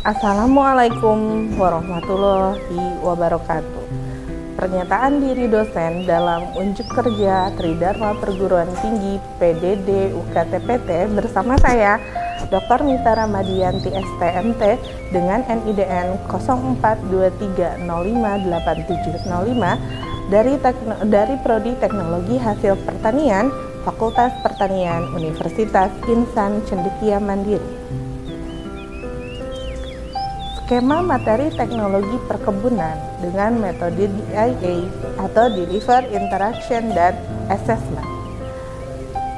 Assalamualaikum warahmatullahi wabarakatuh. Pernyataan diri dosen dalam unjuk kerja Tridharma Perguruan Tinggi PDD UKT-PT bersama saya Dr. Nita Ramadianti STMT dengan NIDN 0423058705 dari Prodi Teknologi Hasil Pertanian Fakultas Pertanian Universitas Insan Cendekia Mandiri. Skema materi teknologi perkebunan dengan metode DIA atau Deliver, Interaction, dan Assessment.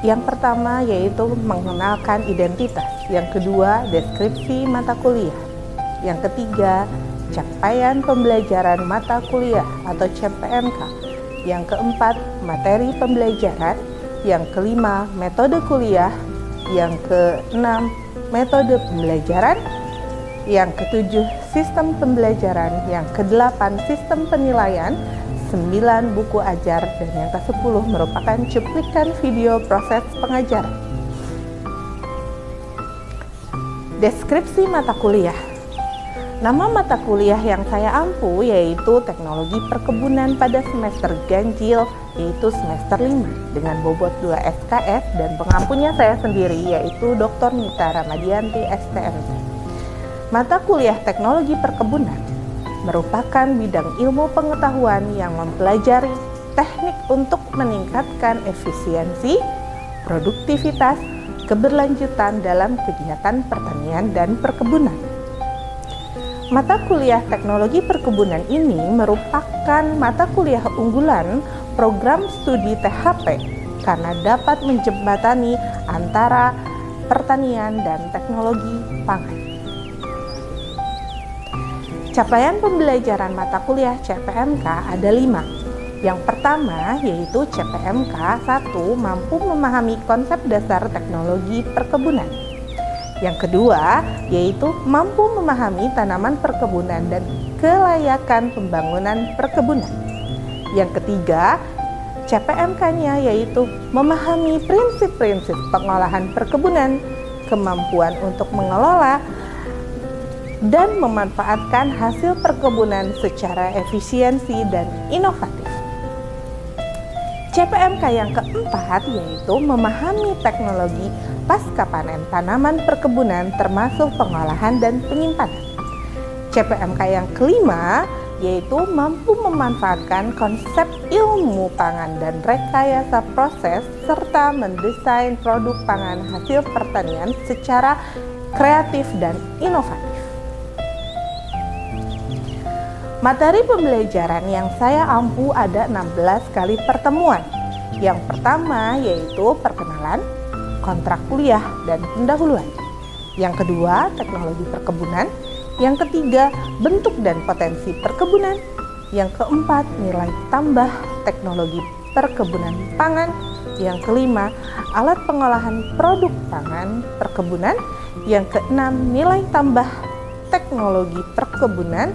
Yang pertama yaitu mengenalkan identitas, yang kedua deskripsi mata kuliah, yang ketiga capaian pembelajaran mata kuliah atau CPMK, yang keempat materi pembelajaran, yang kelima metode kuliah, yang keenam metode pembelajaran, yang ketujuh sistem pembelajaran, yang kedelapan sistem penilaian, 9 buku ajar, dan yang ke-10 merupakan cuplikan video proses pengajaran. Deskripsi mata kuliah. Nama mata kuliah yang saya ampu yaitu Teknologi Perkebunan pada semester ganjil, yaitu semester 5 dengan bobot 2 SKS, dan pengampunya saya sendiri yaitu Dr. Nita Ramadianti STMT. Mata kuliah Teknologi Perkebunan merupakan bidang ilmu pengetahuan yang mempelajari teknik untuk meningkatkan efisiensi, produktivitas, keberlanjutan dalam kegiatan pertanian dan perkebunan. Mata kuliah Teknologi Perkebunan ini merupakan mata kuliah unggulan program studi THP karena dapat menjembatani antara pertanian dan teknologi pangan. Capaian pembelajaran mata kuliah CPMK ada 5. Yang pertama yaitu CPMK 1 mampu memahami konsep dasar teknologi perkebunan. Yang kedua yaitu mampu memahami tanaman perkebunan dan kelayakan pembangunan perkebunan. Yang ketiga, CPMK-nya yaitu memahami prinsip-prinsip pengolahan perkebunan, kemampuan untuk mengelola dan memanfaatkan hasil perkebunan secara efisiensi dan inovatif. CPMK yang keempat yaitu memahami teknologi pasca panen tanaman perkebunan termasuk pengolahan dan penyimpanan. CPMK yang kelima yaitu mampu memanfaatkan konsep ilmu pangan dan rekayasa proses serta mendesain produk pangan hasil pertanian secara kreatif dan inovatif. Materi pembelajaran yang saya ampu ada 16 kali pertemuan. Yang pertama yaitu perkenalan, kontrak kuliah, dan pendahuluan. Yang kedua, teknologi perkebunan. Yang ketiga, bentuk dan potensi perkebunan. Yang keempat, nilai tambah teknologi perkebunan pangan. Yang kelima, alat pengolahan produk pangan perkebunan. Yang keenam, nilai tambah teknologi perkebunan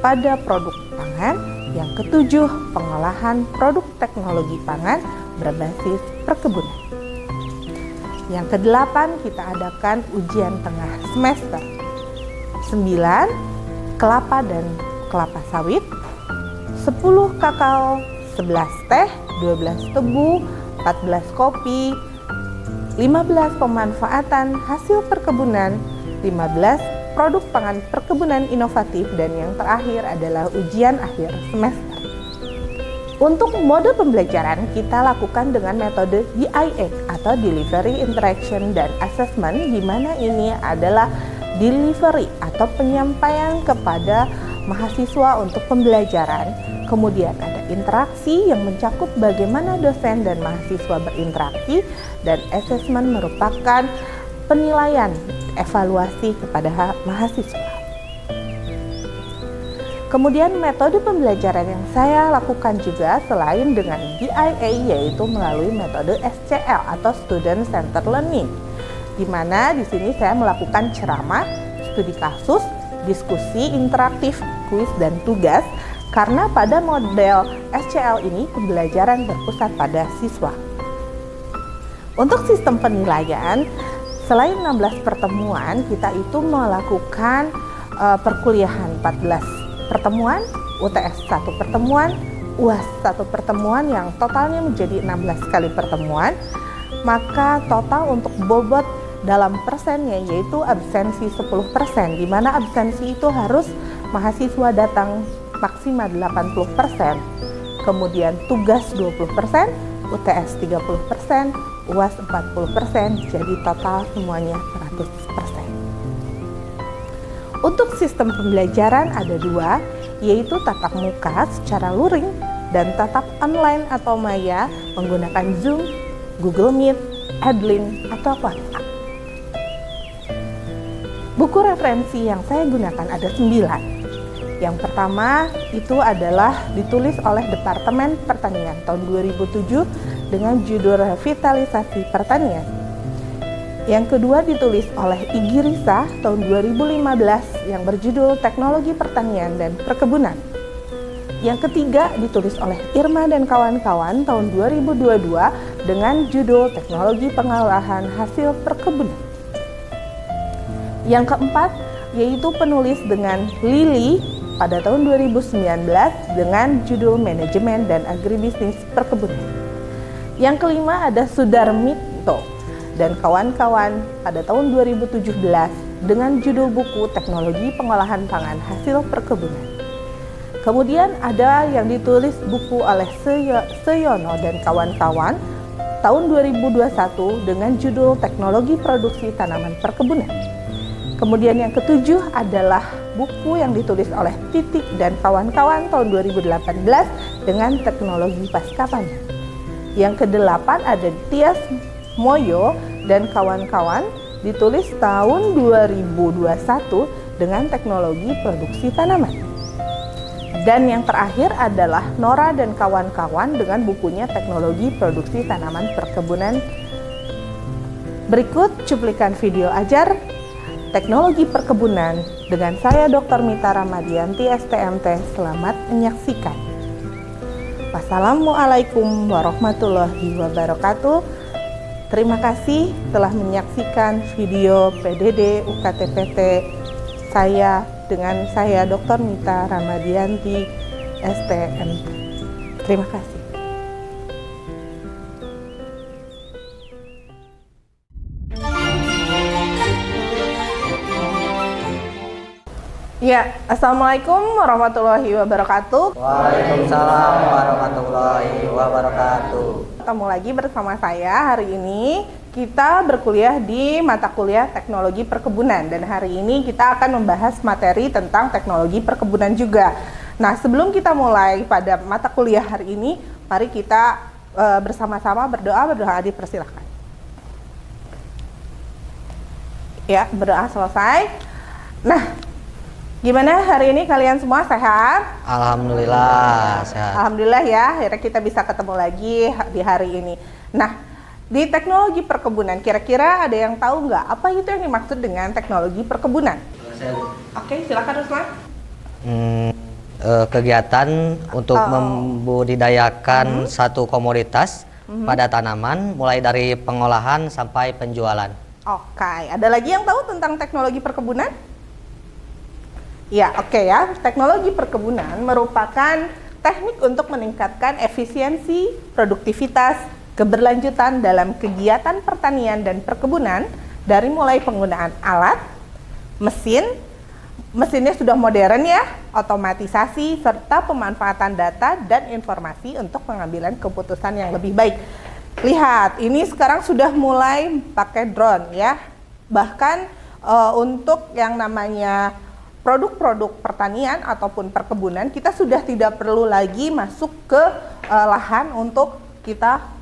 pada produk pangan. Yang ketujuh, pengolahan produk teknologi pangan berbasis perkebunan. Yang kedelapan, kita adakan ujian tengah semester. 9, kelapa dan kelapa sawit. 10, kakao. 11, teh. 12, tebu. 14, kopi. 15, pemanfaatan hasil perkebunan. 15, produk pangan perkebunan inovatif, dan yang terakhir adalah ujian akhir semester. Untuk mode pembelajaran kita lakukan dengan metode DIA atau Delivery, Interaction, dan Assessment, di mana ini adalah delivery atau penyampaian kepada mahasiswa untuk pembelajaran. Kemudian ada interaksi yang mencakup bagaimana dosen dan mahasiswa berinteraksi, dan assessment merupakan penilaian evaluasi kepada mahasiswa. Kemudian metode pembelajaran yang saya lakukan juga selain dengan DIA yaitu melalui metode SCL atau Student Centered Learning, di mana di sini saya melakukan ceramah, studi kasus, diskusi interaktif, kuis, dan tugas, karena pada model SCL ini pembelajaran berpusat pada siswa. Untuk sistem penilaian, Selain 16 pertemuan, kita itu melakukan perkuliahan 14 pertemuan, UTS 1 pertemuan, UAS 1 pertemuan yang totalnya menjadi 16 kali pertemuan. Maka total untuk bobot dalam persennya yaitu absensi 10%, di mana absensi itu harus mahasiswa datang maksimal 80%, kemudian tugas 20%, UTS 30%, UAS 40%, jadi total semuanya 100%. Untuk sistem pembelajaran ada dua, yaitu tatap muka secara luring dan tatap online atau maya menggunakan Zoom, Google Meet, Edlin, atau WhatsApp. Buku referensi yang saya gunakan ada 9. Yang pertama itu adalah ditulis oleh Departemen Pertanian tahun 2007 dengan judul Revitalisasi Pertanian. Yang kedua ditulis oleh Igi Risa tahun 2015 yang berjudul Teknologi Pertanian dan Perkebunan. Yang ketiga ditulis oleh Irma dan kawan-kawan tahun 2022 dengan judul Teknologi Pengolahan Hasil Perkebunan. Yang keempat yaitu penulis dengan Lili pada tahun 2019 dengan judul Manajemen dan Agribisnis Perkebunan. Yang kelima ada Sudarmito dan kawan-kawan pada tahun 2017 dengan judul buku Teknologi Pengolahan Pangan Hasil Perkebunan. Kemudian ada yang ditulis buku oleh Seyono dan kawan-kawan tahun 2021 dengan judul Teknologi Produksi Tanaman Perkebunan. Kemudian yang ketujuh adalah buku yang ditulis oleh Titik dan kawan-kawan tahun 2018 dengan teknologi pasca panen. Yang kedelapan ada Tias Moyo dan kawan-kawan ditulis tahun 2021 dengan teknologi produksi tanaman. Dan yang terakhir adalah Nora dan kawan-kawan dengan bukunya Teknologi Produksi Tanaman Perkebunan. Berikut cuplikan video ajar Teknologi Perkebunan dengan saya Dr. Mita Ramadianti STMT. Selamat menyaksikan. Wassalamualaikum warahmatullahi wabarakatuh. Terima kasih telah menyaksikan video PDD UKTPT saya dengan saya Dr. Mita Ramadianti STMT. Terima kasih. Ya, Assalamualaikum warahmatullahi wabarakatuh. Waalaikumsalam warahmatullahi wabarakatuh. Ketemu lagi bersama saya hari ini. Kita berkuliah di mata kuliah Teknologi Perkebunan dan hari ini kita akan membahas materi tentang teknologi perkebunan juga. Nah, sebelum kita mulai pada mata kuliah hari ini, mari kita bersama-sama berdoa. Dipersilakan. Ya, berdoa selesai. Nah, gimana hari ini kalian semua sehat? Alhamdulillah sehat. Alhamdulillah ya, akhirnya kita bisa ketemu lagi di hari ini. Nah, di teknologi perkebunan, kira-kira ada yang tahu nggak apa itu yang dimaksud dengan teknologi perkebunan? Oke, silakan Ruslan. Kegiatan untuk membudidayakan satu komoditas pada tanaman, mulai dari pengolahan sampai penjualan. Oke, ada lagi yang tahu tentang teknologi perkebunan? Ya, oke ya. Teknologi perkebunan merupakan teknik untuk meningkatkan efisiensi, produktivitas, keberlanjutan dalam kegiatan pertanian dan perkebunan dari mulai penggunaan alat, mesinnya sudah modern ya, otomatisasi, serta pemanfaatan data dan informasi untuk pengambilan keputusan yang lebih baik. Lihat, ini sekarang sudah mulai pakai drone ya. Bahkan untuk yang namanya produk-produk pertanian ataupun perkebunan, kita sudah tidak perlu lagi masuk ke lahan untuk kita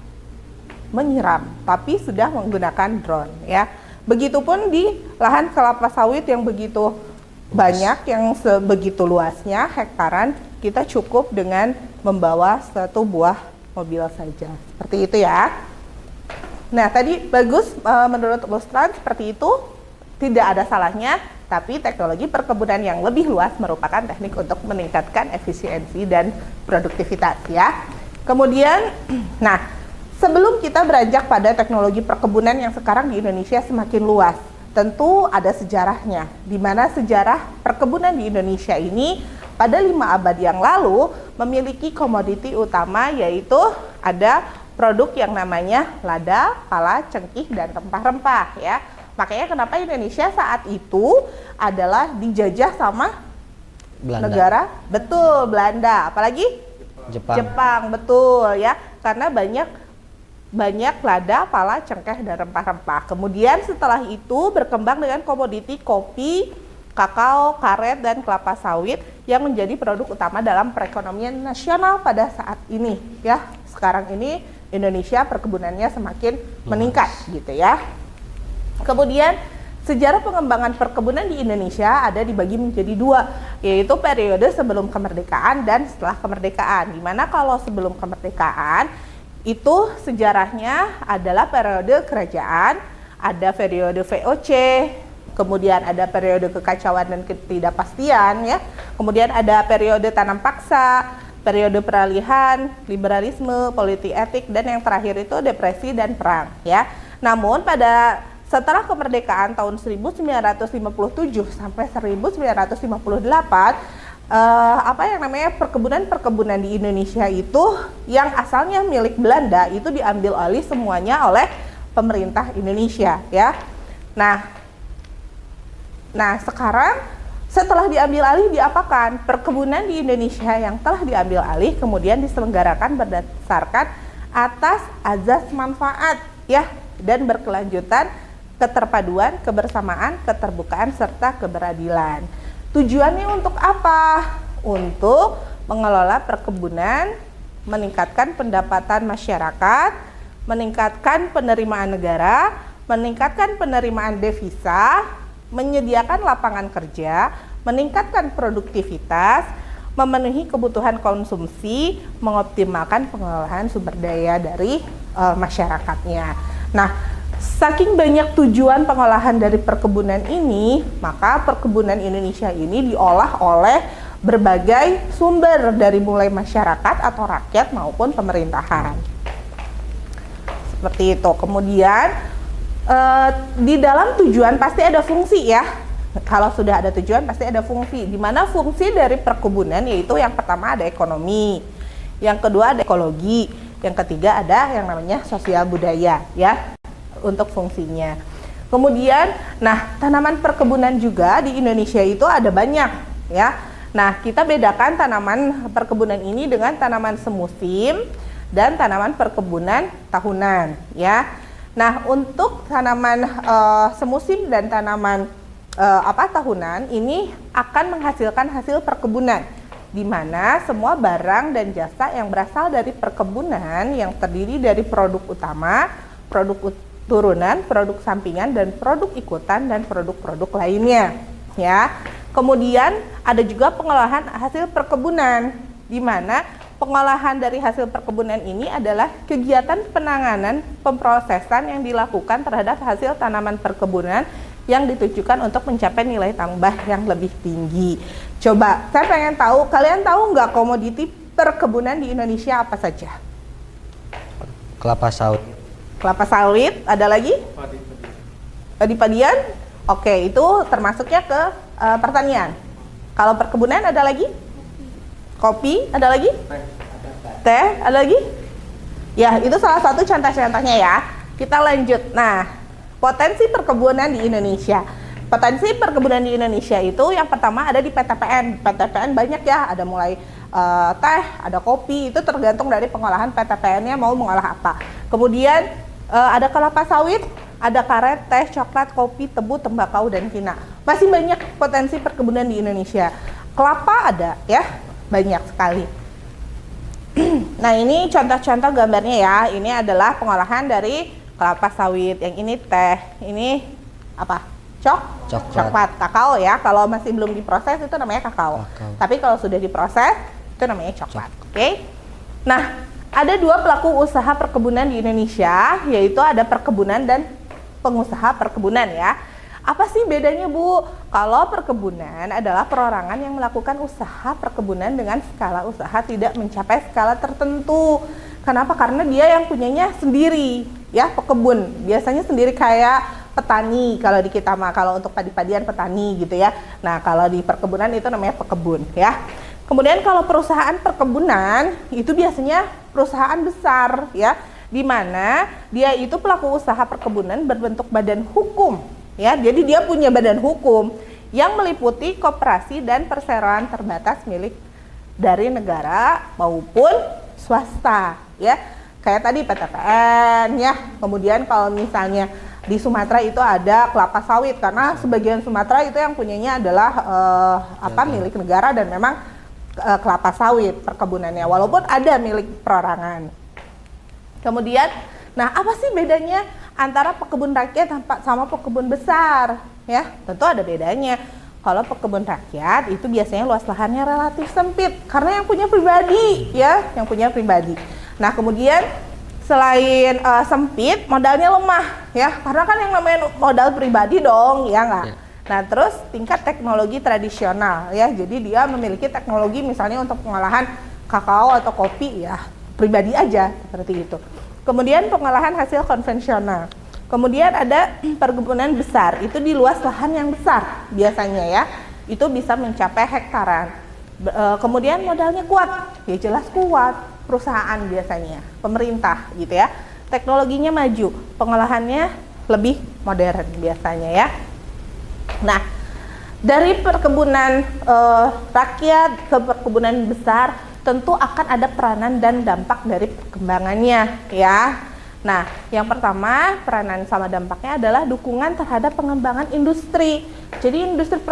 menyiram, tapi sudah menggunakan drone ya. Begitupun di lahan kelapa sawit yang begitu banyak, yang sebegitu luasnya, hektaran, kita cukup dengan membawa satu buah mobil saja. Seperti itu ya. Nah, tadi bagus menurut Lustran seperti itu, tidak ada salahnya. Tapi teknologi perkebunan yang lebih luas merupakan teknik untuk meningkatkan efisiensi dan produktivitas ya. Kemudian, nah Sebelum kita beranjak pada teknologi perkebunan yang sekarang di Indonesia semakin luas, tentu ada sejarahnya, di mana sejarah perkebunan di Indonesia ini pada 5 abad yang lalu memiliki komoditi utama, yaitu ada produk yang namanya lada, pala, cengkih, dan rempah-rempah ya. Makanya kenapa Indonesia saat itu adalah dijajah sama Belanda. negara, betul, Belanda, apalagi Jepang. betul ya, karena banyak lada, pala, cengkeh, dan rempah-rempah. Kemudian setelah itu berkembang dengan komoditi kopi, kakao, karet, dan kelapa sawit yang menjadi produk utama dalam perekonomian nasional pada saat ini ya. Sekarang ini Indonesia perkebunannya semakin meningkat gitu ya. Kemudian sejarah pengembangan perkebunan di Indonesia ada dibagi menjadi 2, yaitu periode sebelum kemerdekaan dan setelah kemerdekaan. Dimana kalau sebelum kemerdekaan itu sejarahnya adalah periode kerajaan, ada periode VOC, kemudian ada periode kekacauan dan ketidakpastian ya. Kemudian ada periode tanam paksa, periode peralihan, liberalisme, politik etik, dan yang terakhir itu depresi dan perang ya. Namun setelah kemerdekaan tahun 1957 sampai 1958, perkebunan di Indonesia itu yang asalnya milik Belanda itu diambil alih semuanya oleh pemerintah Indonesia ya. Nah sekarang setelah diambil alih diapakan? Perkebunan di Indonesia yang telah diambil alih kemudian diselenggarakan berdasarkan atas azas manfaat ya, dan berkelanjutan, keterpaduan, kebersamaan, keterbukaan, serta keberadilan. Tujuannya untuk apa? Untuk mengelola perkebunan, meningkatkan pendapatan masyarakat, meningkatkan penerimaan negara, meningkatkan penerimaan devisa, menyediakan lapangan kerja, meningkatkan produktivitas, memenuhi kebutuhan konsumsi, mengoptimalkan pengelolaan sumber daya dari masyarakatnya. Nah, saking banyak tujuan pengolahan dari perkebunan ini, maka perkebunan Indonesia ini diolah oleh berbagai sumber dari mulai masyarakat atau rakyat maupun pemerintahan. Seperti itu. Kemudian di dalam tujuan pasti ada fungsi ya. Kalau sudah ada tujuan pasti ada fungsi. Di mana fungsi dari perkebunan yaitu yang pertama ada ekonomi, yang kedua ada ekologi, yang ketiga ada yang namanya sosial budaya ya. Untuk fungsinya. Kemudian, tanaman perkebunan juga di Indonesia itu ada banyak ya. Nah, kita bedakan tanaman perkebunan ini dengan tanaman semusim dan tanaman perkebunan tahunan ya. Nah, untuk tanaman semusim dan tanaman tahunan ini akan menghasilkan hasil perkebunan, di mana semua barang dan jasa yang berasal dari perkebunan yang terdiri dari produk utama, produk turunan, produk sampingan, dan produk ikutan, dan produk-produk lainnya ya. Kemudian ada juga pengolahan hasil perkebunan, di mana pengolahan dari hasil perkebunan ini adalah kegiatan penanganan pemrosesan yang dilakukan terhadap hasil tanaman perkebunan yang ditujukan untuk mencapai nilai tambah yang lebih tinggi. Coba, saya pengen tahu, kalian tahu nggak komoditi perkebunan di Indonesia apa saja? Kelapa sawit. Kelapa sawit, ada lagi? Padi-padian. Oke, itu termasuknya ke pertanian. Kalau perkebunan ada lagi? Kopi, ada lagi? Teh, ada lagi? Ya, itu salah satu contoh-contohnya ya. Kita lanjut. Nah, potensi perkebunan di Indonesia. Potensi perkebunan di Indonesia itu yang pertama ada di PTPN. PTPN banyak ya, ada mulai teh, ada kopi, itu tergantung dari pengolahan PTPN-nya mau mengolah apa. Kemudian ada kelapa sawit, ada karet, teh, coklat, kopi, tebu, tembakau, dan kina. Masih banyak potensi perkebunan di Indonesia. Kelapa ada ya, banyak sekali. Nah, ini contoh-contoh gambarnya ya. Ini adalah pengolahan dari kelapa sawit. Yang ini teh, ini apa? Coklat, kakao ya. Kalau masih belum diproses itu namanya kakao. Tapi kalau sudah diproses itu namanya coklat. Oke. Nah, ada 2 pelaku usaha perkebunan di Indonesia, yaitu ada perkebunan dan pengusaha perkebunan ya. Apa sih bedanya Bu? Kalau perkebunan adalah perorangan yang melakukan usaha perkebunan dengan skala usaha tidak mencapai skala tertentu. Kenapa? Karena dia yang punyanya sendiri, ya, pekebun. Biasanya sendiri kayak petani kalau di kita mah, kalau untuk padi-padian petani gitu ya. Nah, kalau di perkebunan itu namanya pekebun ya. Kemudian kalau perusahaan perkebunan itu biasanya perusahaan besar ya, di mana dia itu pelaku usaha perkebunan berbentuk badan hukum ya. Jadi dia punya badan hukum yang meliputi koperasi dan perseroan terbatas milik dari negara maupun swasta ya. Kayak tadi PTPN ya. Kemudian kalau misalnya di Sumatera itu ada kelapa sawit, karena sebagian Sumatera itu yang punyanya adalah milik negara dan memang kelapa sawit perkebunannya, walaupun ada milik perorangan. Kemudian, nah apa sih bedanya antara pekebun rakyat sama pekebun besar? Ya, tentu ada bedanya. Kalau pekebun rakyat itu biasanya luas lahannya relatif sempit karena yang punya pribadi ya, yang punya pribadi. Nah, kemudian selain sempit, modalnya lemah ya, karena kan yang namanya modal pribadi dong, ya nggak? Ya. Nah, terus tingkat teknologi tradisional ya, jadi dia memiliki teknologi misalnya untuk pengolahan kakao atau kopi ya, pribadi aja seperti itu. Kemudian pengolahan hasil konvensional. Kemudian ada perkebunan besar, itu di luas lahan yang besar biasanya ya, itu bisa mencapai hektaran. Kemudian modalnya kuat, ya jelas kuat. Perusahaan biasanya, pemerintah gitu ya. Teknologinya maju, pengolahannya lebih modern biasanya ya. Nah, dari perkebunan rakyat ke perkebunan besar tentu akan ada peranan dan dampak dari perkembangannya ya. Nah, yang pertama peranan sama dampaknya adalah dukungan terhadap pengembangan industri. Jadi industri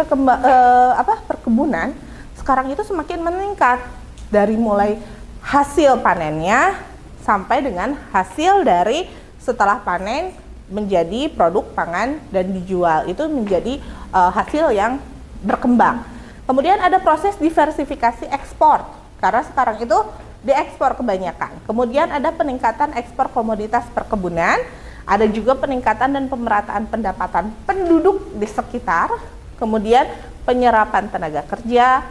perkebunan sekarang itu semakin meningkat dari mulai hasil panennya sampai dengan hasil dari setelah panen menjadi produk pangan dan dijual, itu menjadi hasil yang berkembang. Kemudian ada proses diversifikasi ekspor karena sekarang itu diekspor kebanyakan. Kemudian ada peningkatan ekspor komoditas perkebunan, ada juga peningkatan dan pemerataan pendapatan penduduk di sekitar, kemudian penyerapan tenaga kerja,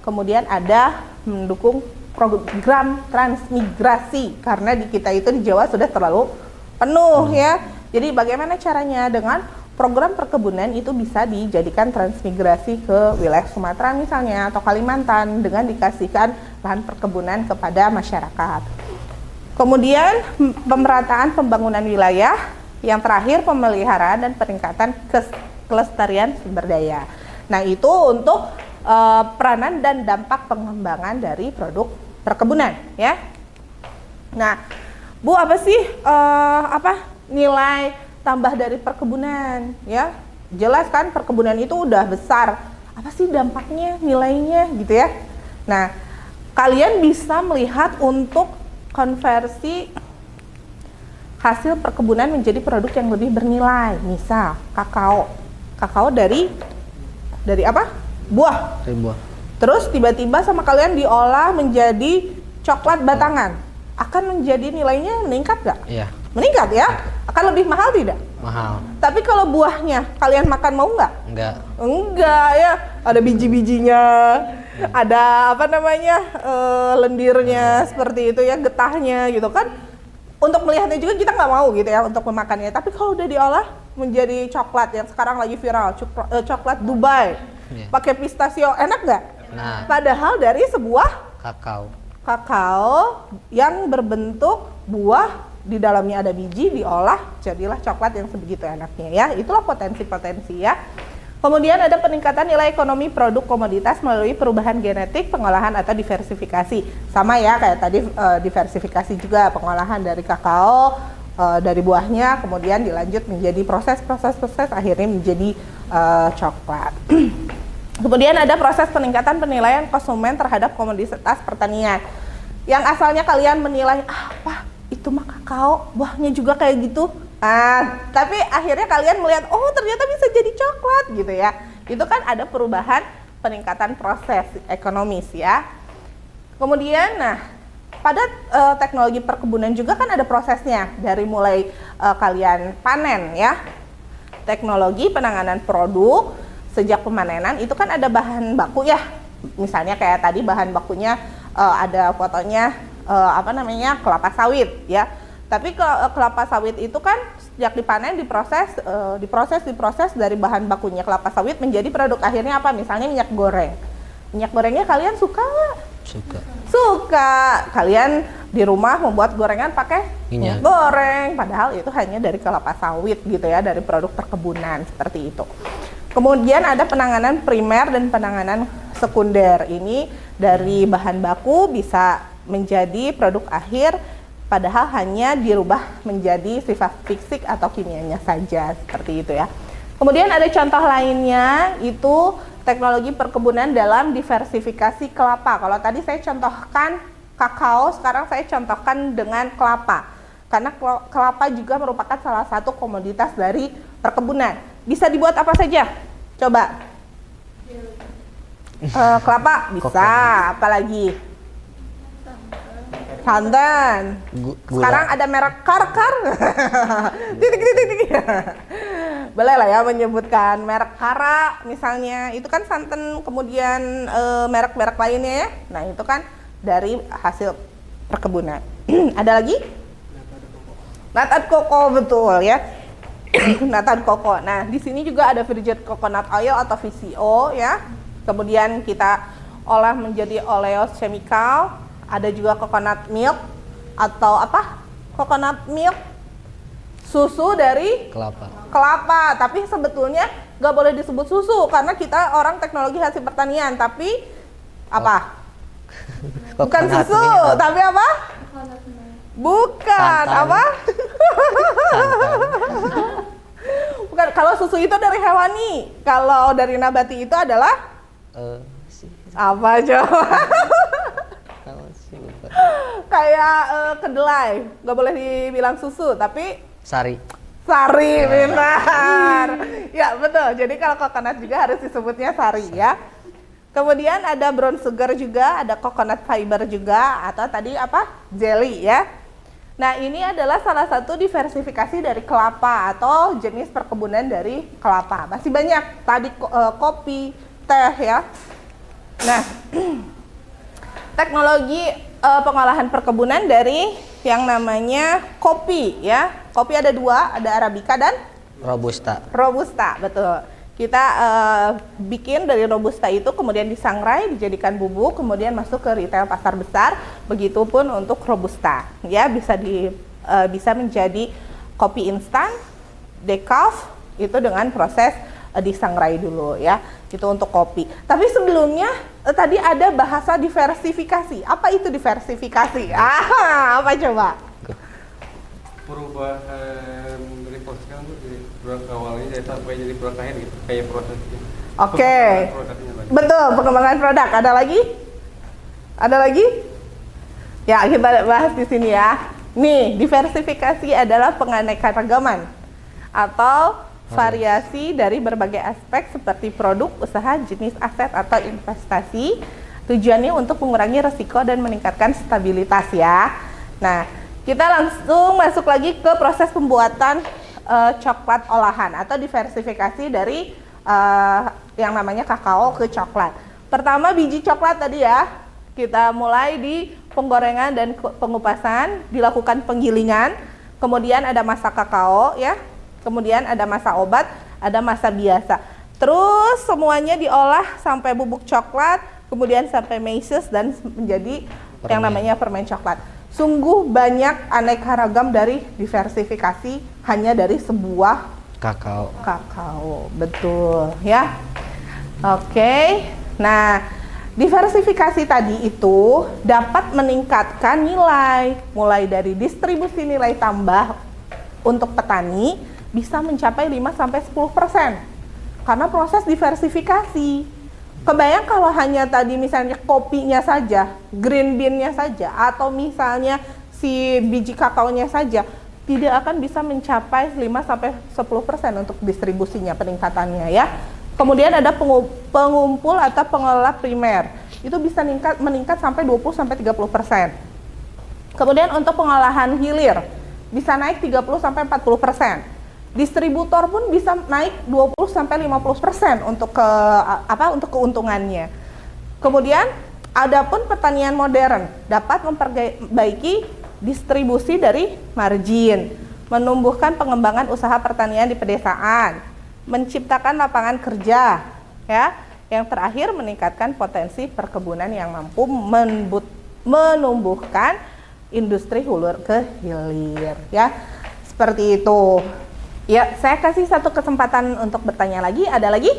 kemudian ada mendukung program transmigrasi karena di kita itu di Jawa sudah terlalu penuh ya. Jadi bagaimana caranya dengan program perkebunan itu bisa dijadikan transmigrasi ke wilayah Sumatera misalnya atau Kalimantan dengan dikasihkan lahan perkebunan kepada masyarakat. Kemudian pemerataan pembangunan wilayah, yang terakhir pemeliharaan dan peningkatan kelestarian sumber daya. Nah, itu untuk peranan dan dampak pengembangan dari produk perkebunan ya. Nah, Bu, apa sih nilai tambah dari perkebunan ya? Jelas kan perkebunan itu udah besar. Apa sih dampaknya, nilainya gitu ya? Nah, kalian bisa melihat untuk konversi hasil perkebunan menjadi produk yang lebih bernilai. Misal kakao. Kakao dari apa? Buah. Dari buah. Terus tiba-tiba sama kalian diolah menjadi coklat batangan, akan menjadi nilainya meningkat nggak? Iya. Meningkat ya? Akan lebih mahal tidak? Mahal. Tapi kalau buahnya kalian makan mau nggak? Enggak. Enggak ya. Ada biji-bijinya, ada lendirnya seperti itu ya, getahnya gitu kan. Untuk melihatnya juga kita nggak mau gitu ya untuk memakannya. Tapi kalau udah diolah menjadi coklat yang sekarang lagi viral, coklat Dubai, pakai pistachio, enak nggak? Nah. Padahal dari sebuah kakao yang berbentuk buah, di dalamnya ada biji, diolah jadilah coklat yang sebegitu enaknya ya. Itulah potensi-potensi ya. Kemudian ada peningkatan nilai ekonomi produk komoditas melalui perubahan genetik, pengolahan atau diversifikasi. Sama ya kayak tadi, diversifikasi juga pengolahan dari kakao, dari buahnya, kemudian dilanjut menjadi proses akhirnya menjadi coklat. Kemudian ada proses peningkatan penilaian konsumen terhadap komoditas pertanian. Yang asalnya kalian menilai, apa itu mah kakao, buahnya juga kayak gitu. Tapi akhirnya kalian melihat, oh ternyata bisa jadi coklat gitu ya. Itu kan ada perubahan peningkatan proses ekonomis ya. Kemudian, pada teknologi perkebunan juga kan ada prosesnya. Dari mulai kalian panen ya. Teknologi penanganan produk, sejak pemanenan itu kan ada bahan baku ya. Misalnya kayak tadi bahan bakunya ada fotonya kelapa sawit ya. Tapi kelapa sawit itu kan sejak dipanen diproses dari bahan bakunya kelapa sawit menjadi produk akhirnya apa? Misalnya minyak goreng. Minyak gorengnya kalian suka nggak? Suka. Suka. Kalian di rumah membuat gorengan pakai minyak goreng, padahal itu hanya dari kelapa sawit gitu ya, dari produk perkebunan seperti itu. Kemudian ada penanganan primer dan penanganan sekunder. Ini dari bahan baku bisa menjadi produk akhir, padahal hanya dirubah menjadi sifat fisik atau kimianya saja, seperti itu ya. Kemudian ada contoh lainnya, itu teknologi perkebunan dalam diversifikasi kelapa. Kalau tadi saya contohkan kakao, sekarang saya contohkan dengan kelapa. Karena kelapa juga merupakan salah satu komoditas dari perkebunan. Bisa dibuat apa saja? Coba. Kelapa bisa, apalagi? Santan. Sekarang ada merek Kar-Kar. Titik. Boleh lah ya menyebutkan merek Kara misalnya. Itu kan santan, kemudian merek-merek lainnya ya. Nah, itu kan dari hasil perkebunan. Ada lagi? Natan koko, betul ya. Natan koko. Nah, di sini juga ada virgin coconut oil atau VCO ya. Kemudian kita olah menjadi oleos chemical. Ada juga coconut milk atau apa? Coconut milk, susu dari kelapa. Tapi sebetulnya nggak boleh disebut susu karena kita orang teknologi hasil pertanian. Tapi apa? Bukan susu, tapi apa? Bukan santan. Apa? Bukan. Kalau susu itu dari hewani. Kalau dari nabati itu adalah apa coba? Kayak kedelai, nggak boleh dibilang susu, tapi sari, benar. Ya betul. Jadi kalau coconut juga harus disebutnya sari ya. Kemudian ada brown sugar juga, ada coconut fiber juga, atau tadi apa? Jelly ya. Nah, ini adalah salah satu diversifikasi dari kelapa atau jenis perkebunan dari kelapa. Masih banyak tadi kopi, teh ya. Nah, teknologi pengolahan perkebunan dari yang namanya kopi ya. Kopi ada dua, ada Arabica dan Robusta. Betul. Kita bikin dari Robusta itu kemudian disangrai, dijadikan bubuk, kemudian masuk ke retail pasar besar. Begitupun untuk Robusta ya, bisa menjadi kopi instan, decaf itu dengan proses disangrai dulu ya. Itu untuk kopi. Tapi sebelumnya tadi ada bahasa diversifikasi. Apa itu diversifikasi? Apa coba? Perubahan dari proses dari produk awalnya sampai jadi produk akhir gitu, kayak prosesnya. Oke. Betul, pengembangan produk. Ada lagi? Ya, kita bahas di sini ya. Nih, diversifikasi adalah penganekaragaman atau variasi dari berbagai aspek seperti produk, usaha, jenis aset atau investasi. Tujuannya untuk mengurangi risiko dan meningkatkan stabilitas ya. Nah, kita langsung masuk lagi ke proses pembuatan coklat olahan atau diversifikasi dari yang namanya kakao ke coklat. Pertama biji coklat tadi ya, kita mulai di penggorengan dan pengupasan, dilakukan penggilingan, kemudian ada masa kakao ya. Kemudian ada masa obat, ada masa biasa. Terus semuanya diolah sampai bubuk coklat, kemudian sampai meses dan menjadi yang namanya permen coklat. Sungguh banyak aneka ragam dari diversifikasi hanya dari sebuah kakao. Betul ya. Oke. Nah, diversifikasi tadi itu dapat meningkatkan nilai, mulai dari distribusi nilai tambah untuk petani bisa mencapai 5-10% karena proses diversifikasi. Kebayang kalau hanya tadi misalnya kopinya saja, green bean-nya saja, atau misalnya si biji kakaonya saja, tidak akan bisa mencapai 5-10% untuk distribusinya, peningkatannya ya. Kemudian ada pengumpul atau pengelola primer, itu bisa meningkat sampai 20-30%. Kemudian untuk pengolahan hilir bisa naik 30-40%. Distributor pun bisa naik 20-50% untuk untuk keuntungannya. Kemudian Adapun pertanian modern dapat memperbaiki distribusi dari margin, menumbuhkan pengembangan usaha pertanian di pedesaan, menciptakan lapangan kerja, ya. Yang terakhir meningkatkan potensi perkebunan yang mampu menumbuhkan industri hulu ke hilir, ya. Seperti itu. Ya, saya kasih satu kesempatan untuk bertanya lagi. Ada lagi?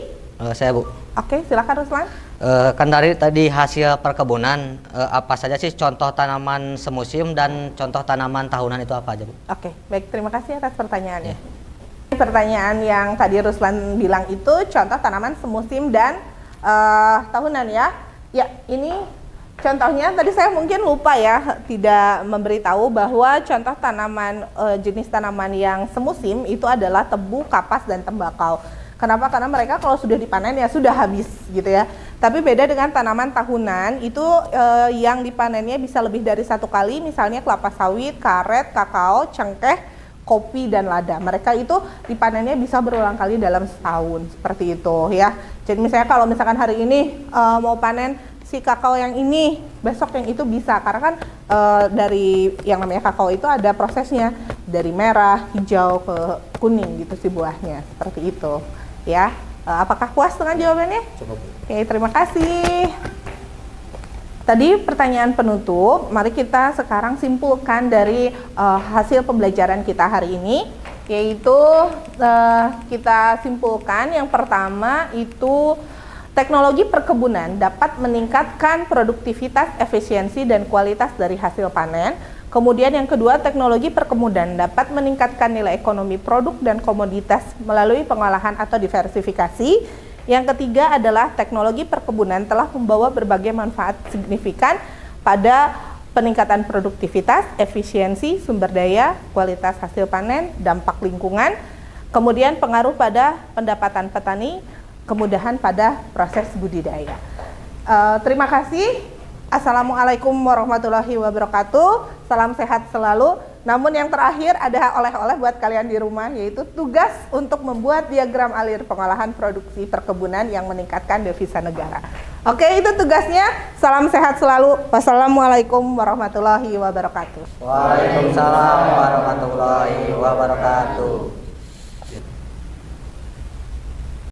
Saya Bu. Oke, silakan Ruslan. Kan dari tadi hasil perkebunan, apa saja sih contoh tanaman semusim dan contoh tanaman tahunan itu apa aja Bu? Oke, baik, terima kasih atas pertanyaannya. Pertanyaan yang tadi Ruslan bilang itu contoh tanaman semusim dan tahunan ya. Ya, ini contohnya tadi saya mungkin lupa ya, tidak memberitahu bahwa contoh tanaman jenis tanaman yang semusim itu adalah tebu, kapas, dan tembakau. Kenapa? Karena mereka kalau sudah dipanen ya sudah habis gitu ya. Tapi beda dengan tanaman tahunan itu yang dipanennya bisa lebih dari satu kali, misalnya kelapa sawit, karet, kakao, cengkeh, kopi, dan lada. Mereka itu dipanennya bisa berulang kali dalam setahun, seperti itu ya. Jadi misalnya kalau misalkan hari ini mau panen si kakao yang ini, besok yang itu bisa, karena kan dari yang namanya kakao itu ada prosesnya dari merah, hijau ke kuning gitu si buahnya, seperti itu ya. Apakah puas dengan jawabannya? Cukup. Oke, terima kasih. Tadi pertanyaan penutup, mari kita sekarang simpulkan dari hasil pembelajaran kita hari ini, yaitu kita simpulkan yang pertama itu teknologi perkebunan dapat meningkatkan produktivitas, efisiensi, dan kualitas dari hasil panen. Kemudian yang kedua, teknologi perkebunan dapat meningkatkan nilai ekonomi produk dan komoditas melalui pengolahan atau diversifikasi. Yang ketiga adalah teknologi perkebunan telah membawa berbagai manfaat signifikan pada peningkatan produktivitas, efisiensi, sumber daya, kualitas hasil panen, dampak lingkungan, kemudian pengaruh pada pendapatan petani, kemudahan pada proses budidaya. Terima kasih. Assalamualaikum warahmatullahi wabarakatuh. Salam sehat selalu. Namun yang terakhir ada oleh-oleh buat kalian di rumah, yaitu tugas untuk membuat diagram alir pengolahan produksi perkebunan yang meningkatkan devisa negara. Oke, itu tugasnya. Salam sehat selalu. Wassalamualaikum warahmatullahi wabarakatuh. Waalaikumsalam warahmatullahi wabarakatuh.